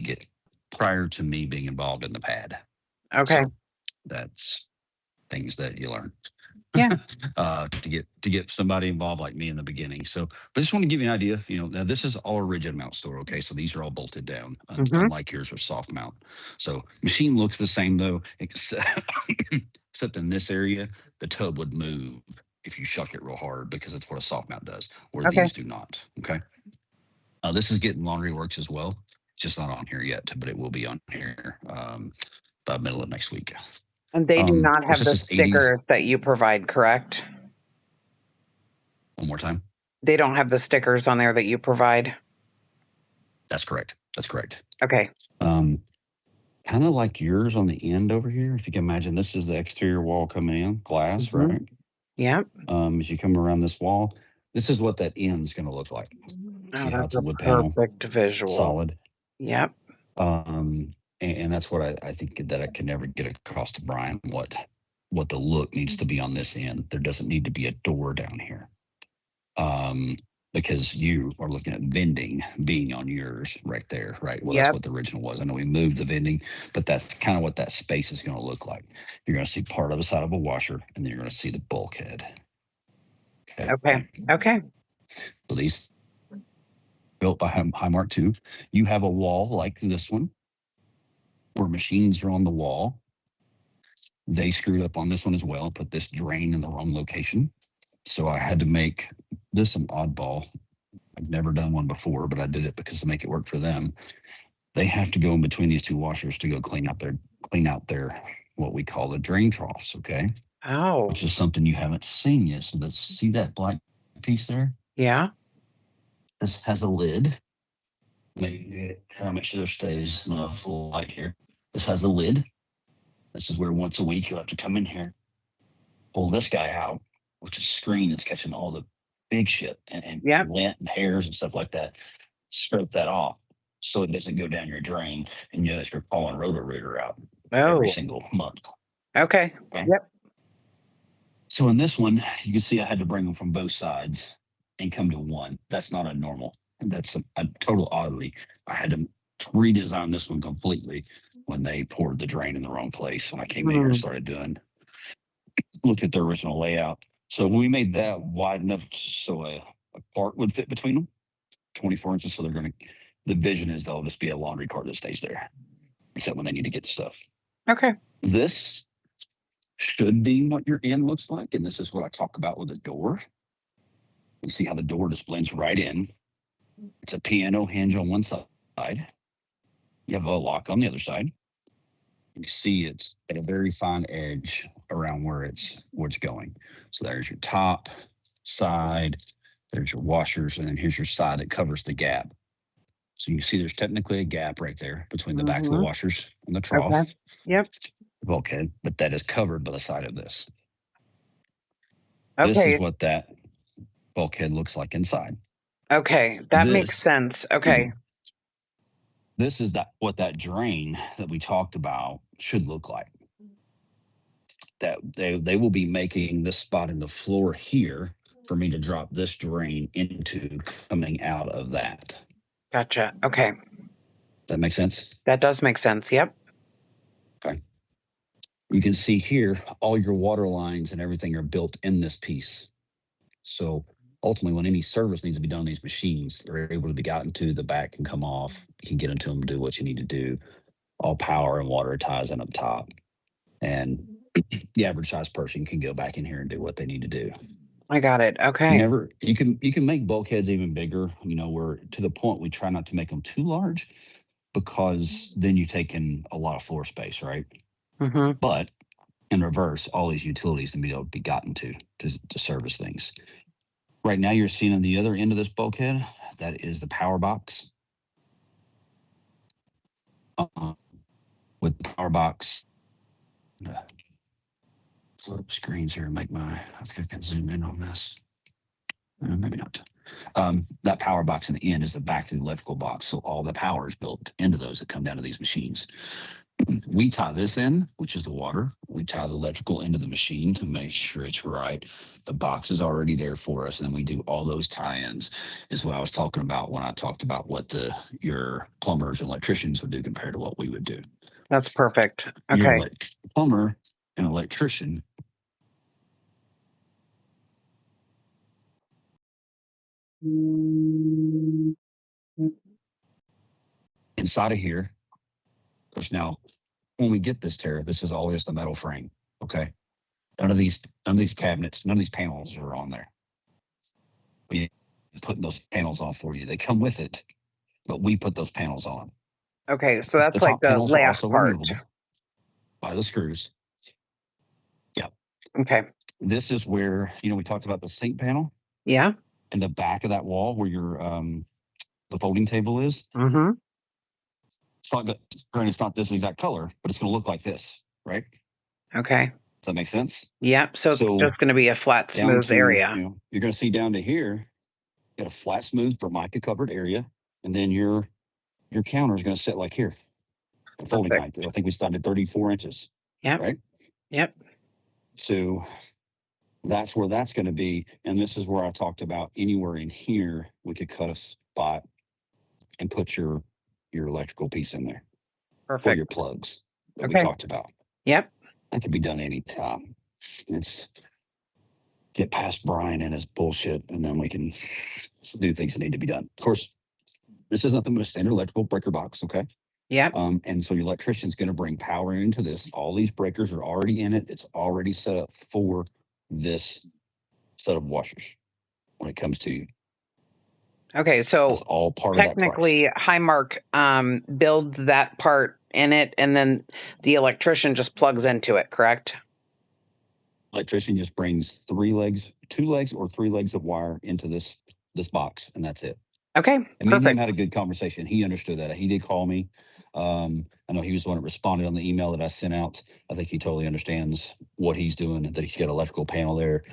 get prior to me being involved in the pad. Okay. So that's things that you learn Yeah. to get somebody involved like me in the beginning. So, but I just want to give you an idea. Now this is all a rigid mount store. Okay, so these are all bolted down, Mm-hmm. unlike yours are soft mount. So machine looks the same though, except in this area, the tub would move if you shuck it real hard because it's what a soft mount does, where Okay. these do not. Okay, this is getting laundry works as well. It's just not on here yet, but it will be on here by middle of next week. And they do not This have is the just 80s. stickers that you provide, correct? One more time. They don't have the stickers on there that you provide. That's correct. That's correct. Okay. Kind of like yours on the end over here. If you can imagine, this is the exterior wall coming in, glass, Mm-hmm. right? Yep. As you come around this wall, this is what that end's going to look like. Oh, See how that's it's a a wood panel, perfect visual. solid. Yep. And that's what I think that I can never get across to Brian what the look needs to be on this end. There doesn't need to be a door down here. Because you are looking at vending being on yours right there, right? Well, that's Yep. what the original was. I know we moved the vending, but that's kind of what that space is going to look like. You're going to see part of the side of a washer, and then you're going to see the bulkhead. Okay. Okay. So these built by Highmark II. You have a wall like this one where machines are on the wall. They screwed up on this one as well, put this drain in the wrong location. So I had to make this an oddball. I've never done one before, but I did it because to make it work for them. They have to go in between these two washers to go clean out their what we call the drain troughs, okay? Oh. Which is something you haven't seen yet. So let's see that black piece there? Yeah. This has a lid. Make sure there stays enough light here. This has a lid. This is where once a week you have to come in here, pull this guy out, which is a screen that's catching all the big shit and Yep. lint and hairs and stuff like that. Scrape that off so it doesn't go down your drain and you you're pulling Roto-Rooter out every single month. Okay. Yep. So in this one, you can see I had to bring them from both sides and come to one. That's not a normal. That's a total oddity. I had to redesign this one completely when they poured the drain in the wrong place. When I came in here and started looked at the original layout. So when we made that wide enough so a cart would fit between them, 24 inches. So the vision is there'll just be a laundry cart that stays there, except when they need to get the stuff. Okay. This should be what your end looks like. And this is what I talk about with the door. You see how the door just blends right in. It's a piano hinge on one side. You have a lock on the other side. You see it's at a very fine edge around where it's going. So there's your top, side, there's your washers, and then here's your side that covers the gap. So you can see there's technically a gap right there between the back of the washers and the trough. Okay. Yep. Bulkhead, but that is covered by the side of this. Okay. This is what that bulkhead looks like inside. Okay, that makes sense. Okay. This is what that drain that we talked about should look like. That they will be making this spot in the floor here for me to drop this drain into coming out of that. Gotcha. Okay. Does that make sense? That does make sense. Yep. Okay. You can see here, all your water lines and everything are built in this piece. So ultimately, when any service needs to be done on these machines, they're able to be gotten to the back and come off. You can get into them, do what you need to do. All power and water ties in up top. And the average size person can go back in here and do what they need to do. I got it. Okay. You can make bulkheads even bigger, where to the point we try not to make them too large because then you take in a lot of floor space, right? Mm-hmm. But in reverse, all these utilities need to be able to be gotten to service things. Right now, you're seeing on the other end of this bulkhead, that is the power box. With the power box, flip screens here and make I think I can zoom in on this. Maybe not. That power box in the end is the back to the electrical box. So all the power is built into those that come down to these machines. We tie this in, which is the water. We tie the electrical into the machine to make sure it's right. The box is already there for us, and then we do all those tie-ins. Is what I was talking about when I talked about what your plumbers and electricians would do compared to what we would do. That's perfect. Your Okay. plumber and electrician inside of here. Because now, when we get this, Tara, this is all just a metal frame. Okay. None of these cabinets, none of these panels are on there. We putting those panels on for you. They come with it, but we put those panels on. Okay, so The that's like top the panels are last also part. removable by the screws. Yeah. Okay. This is where, we talked about the sink panel Yeah. in the back of that wall where your the folding table is. Mm-hmm. It's not this exact color, but it's going to look like this, right? Okay. Does that make sense? Yep. So it's just going to be a flat, smooth area. You're going to see down to here, you got a flat, smooth Formica covered area, and then your counter is going to sit like here. The folding height. I think we started 34 inches. Yep. Right. Yep. So that's where that's going to be, and this is where I talked about anywhere in here we could cut a spot and put your electrical piece in there. Perfect. For your plugs that we talked about. Yep. That could be done anytime. It's get past Brian and his bullshit, and then we can do things that need to be done. Of course, this is nothing but a standard electrical breaker box, okay? Yep. And so your electrician's going to bring power into this. All these breakers are already in it. It's already set up for this set of washers when it comes to you. Okay, so it's all part technically of that Highmark builds that part in it, and then the electrician just plugs into it, correct? Electrician just brings two legs or three legs of wire into this box, and that's it. Okay, and me and him had a good conversation. He understood that. He did call me. I know he was the one that responded on the email that I sent out. I think he totally understands what he's doing and that he's got an electrical panel there.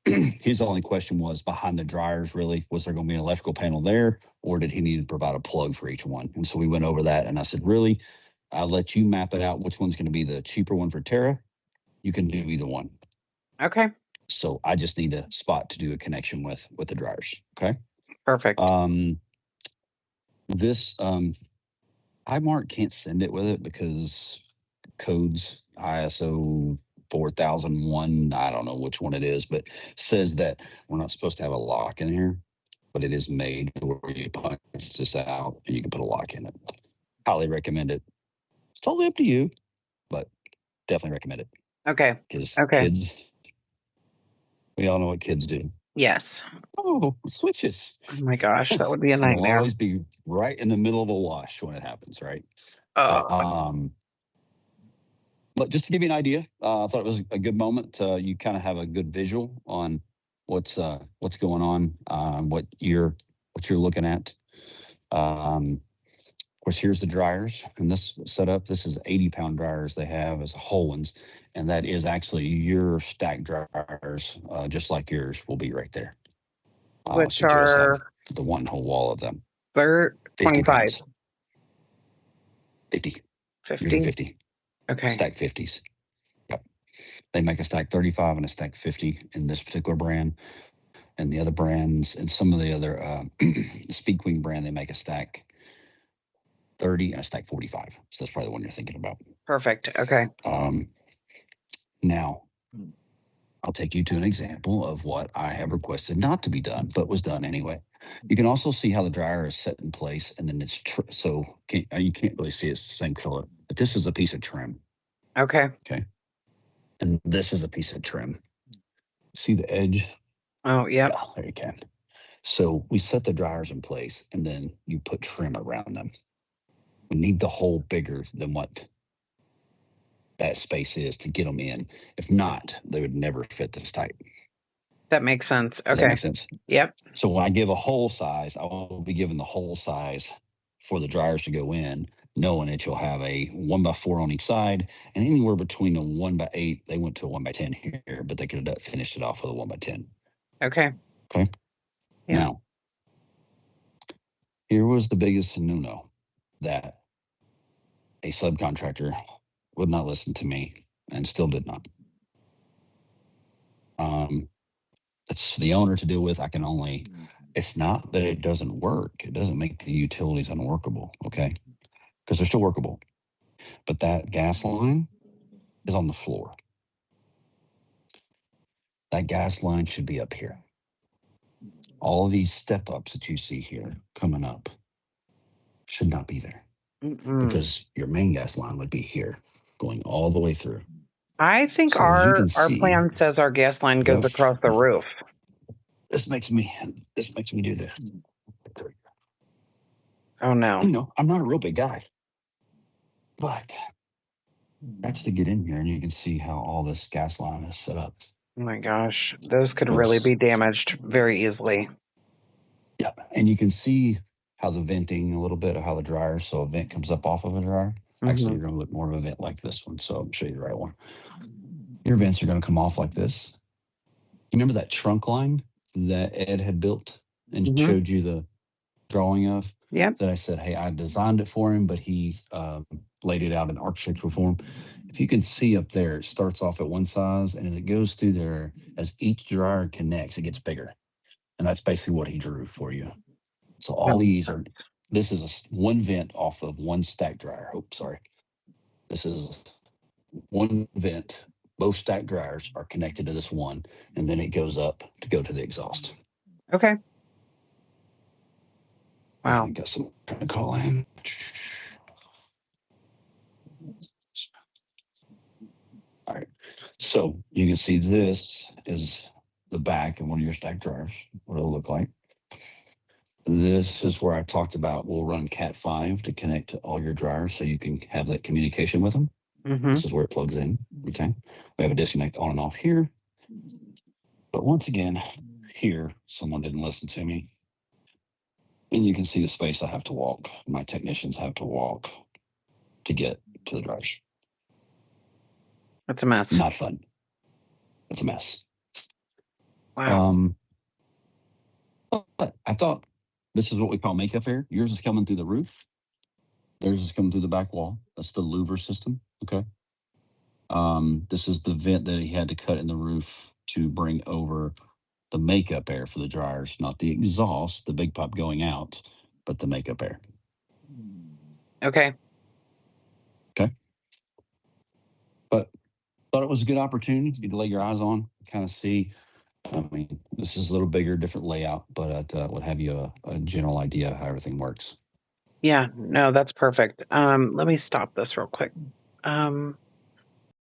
His only question was behind the dryers, really, was there going to be an electrical panel there, or did he need to provide a plug for each one? And so we went over that, and I said, really, I'll let you map it out. Which one's going to be the cheaper one for Tara? You can do either one. Okay. So I just need a spot to do a connection with the dryers. Okay. Perfect. This Highmark can't send it with it because codes ISO 4001, I don't know which one it is, but says that we're not supposed to have a lock in here, but it is made where you punch this out and you can put a lock in it. Highly recommend it. It's totally up to you, but definitely recommend it. Okay. Because kids, we all know what kids do. Yes. Oh, switches. Oh my gosh, that would be a nightmare. It'll always be right in the middle of a wash when it happens, right? But just to give you an idea, I thought it was a good moment. You kind of have a good visual on what's going on, what you're looking at. Of course, here's the dryers, and this setup. This is 80-pound dryers they have as whole ones, and that is actually your stack dryers, just like yours will be right there. Which so are the one whole wall of them. 25. 50. 50. 50. Okay. Stack 50s. Yep. They make a stack 35 and a stack 50 in this particular brand. And the other brands and some of the other Speed Queen brand, they make a stack 30 and a stack 45. So that's probably the one you're thinking about. Perfect. Okay. Now, I'll take you to an example of what I have requested not to be done, but was done anyway. You can also see how the dryer is set in place, and then it's you can't really see it's the same color, but this is a piece of trim. Okay. Okay. And this is a piece of trim. See the edge? Oh, yeah. There you can. So we set the dryers in place, and then you put trim around them. We need the hole bigger than what that space is to get them in. If not, they would never fit this tight. That makes sense. Okay. Does that make sense? Yep. So when I give a hole size, I will be given the hole size for the dryers to go in, knowing that you'll have a 1x4 on each side, and anywhere between a 1x8, they went to a 1x10 here, but they could have finished it off with a 1x10. Okay. Okay. Yeah. Now, here was the biggest no-no that a subcontractor would not listen to me and still did not. It's the owner to deal with. I can only, it's not that it doesn't work. It doesn't make the utilities unworkable, okay? Because they're still workable. But that gas line is on the floor. That gas line should be up here. All of these step ups that you see here coming up should not be there because your main gas line would be here going all the way through. I think So as you can our see, plan says our gas line goes across the roof. This makes me do this. Oh no. You know, I'm not a real big guy, but that's to get in here and you can see how all this gas line is set up. Oh my gosh, those could really be damaged very easily. Yeah, and you can see how the venting a little bit of how the dryer, so a vent comes up off of a dryer. Actually, you're going to look more of a vent like this one, so I'll show you the right one. Your vents are going to come off like this. You remember that trunk line that Ed had built and showed you the drawing of? Yeah. That I said, hey, I designed it for him, but he laid it out in architectural form. If you can see up there, it starts off at one size, and as it goes through there, as each dryer connects, it gets bigger. And that's basically what he drew for you. So all these are, this is one vent off of one stack dryer. Oh, sorry. This is one vent. Both stack dryers are connected to this one, and then it goes up to go to the exhaust. Okay. Wow. I got some trying to call in. All right. So you can see this is the back of one of your stack dryers, what it'll look like. This is where I talked about we'll run Cat 5 to connect to all your dryers so you can have that communication with them. This is where it plugs in. Okay. We have a disconnect on and off here. But once again, here, someone didn't listen to me. And you can see the space I have to walk. My technicians have to walk to get to the dryers. That's a mess. Not fun. It's a mess. Wow. But I thought this is what we call makeup air. Yours is coming through the roof. Theirs is coming through the back wall. That's the louver system. Okay. This is the vent that he had to cut in the roof to bring over the makeup air for the dryers, not the exhaust, the big pipe going out, but the makeup air. Okay. Okay. But thought it was a good opportunity to lay your eyes on, kind of see. I mean, this is a little bigger, different layout, but would have you a general idea of how everything works. Yeah, no, that's perfect. Let me stop this real quick.